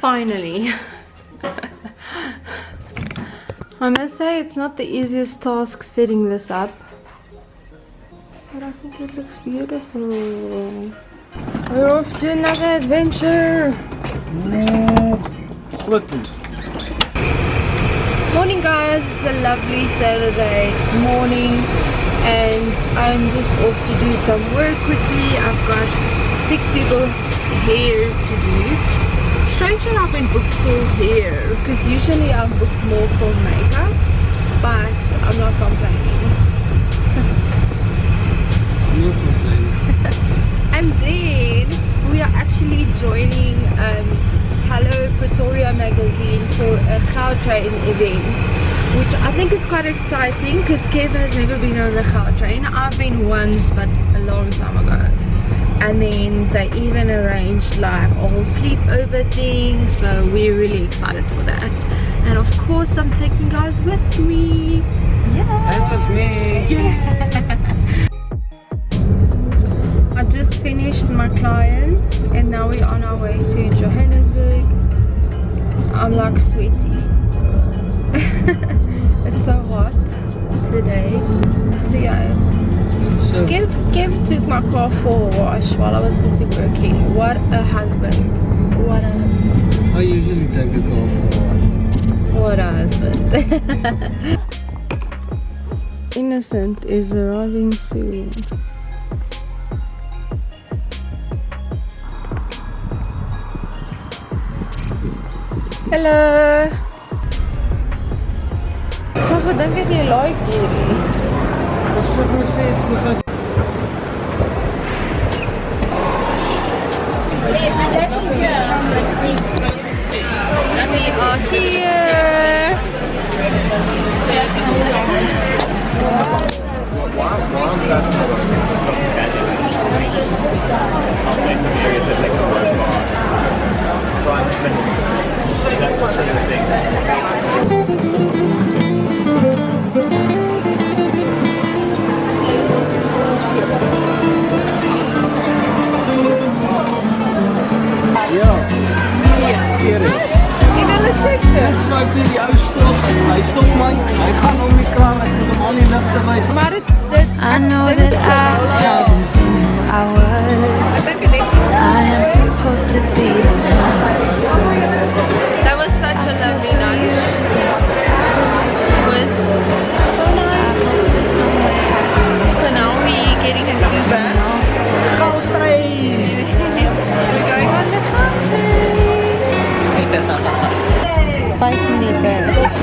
Finally. I must say it's not the easiest task setting this up, but I think it looks beautiful. We're off to another adventure. Morning guys, it's a lovely Saturday morning and I'm just off to do some work quickly. I've got 6 people's hair to do. Strange that I've been booked for hair because usually I'm booked more for makeup, but I'm not complaining. And then we are actually joining Hello Pretoria magazine for a gautrain event, which I think is quite exciting because Kev has never been on the gautrain. I've been once, but a long time ago. And then they even arranged like a whole sleepover thing, so we're really excited for that. And of course I'm taking you guys with me. Yeah. With me. Yeah. I just finished my clients and now we're on our way to Johannesburg. I'm like sweaty. It's so hot today. So yeah. Kev took my car for a wash while I was busy working. What a husband. What a husband. I usually take the car for a wash. What a husband. Innocent is arriving soon. Hello. Ek sou gedink het jy like hierdie. Wat sou ek sê? We are here. I know that I haven't been who I was. I am supposed to be the one. That was such a lovely night. It was so nice. So now we're getting an Uber. We're going on the gautrain. 5 minutes.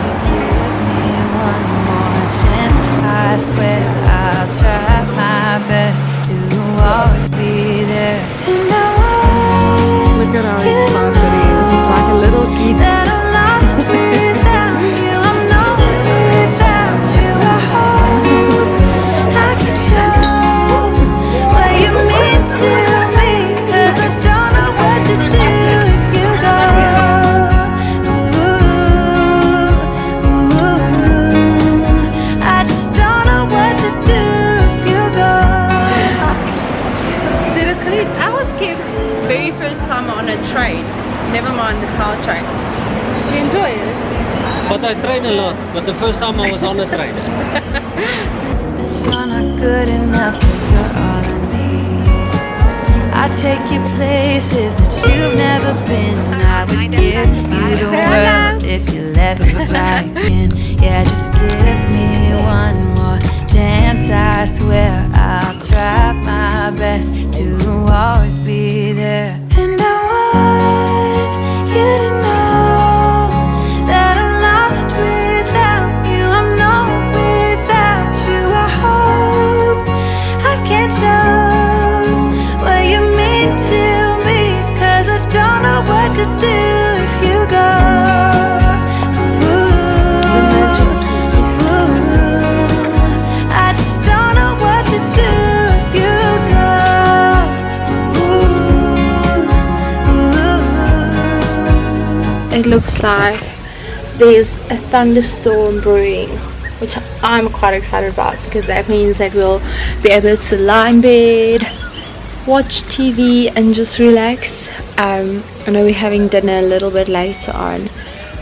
One more chance, I swear I'll try my best to always be there. And I want Look at how excited he is. He's like a little kid. that I'm lost without you. I'm not without you. I hope I can show what you mean to me, 'cause I don't know what to do if you go. That was Kev's very first time on a train. Never mind the car train. Did you enjoy it? But I train a lot, but the first time I was on a train. You're not good enough, but you're all I need. I take you places that you've never been. I would give you the world if you let me try again. Yeah, just give me one more chance. I swear I'll try my best to always be there. And I want you to know that I'm lost without you. I'm not without you. I hope I can show what you mean to me, 'cause I don't know what to do if you go. I just don't know what to do if you go. It looks like there's a thunderstorm brewing, which I'm quite excited about because that means that we'll be able to lie in bed watch TV and just relax. I know we're having dinner a little bit later on,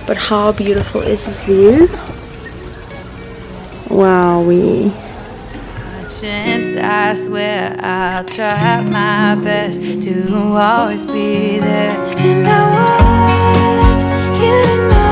but how beautiful is this view? Wowee. I swear I'll try my best to always be there, and I want you to know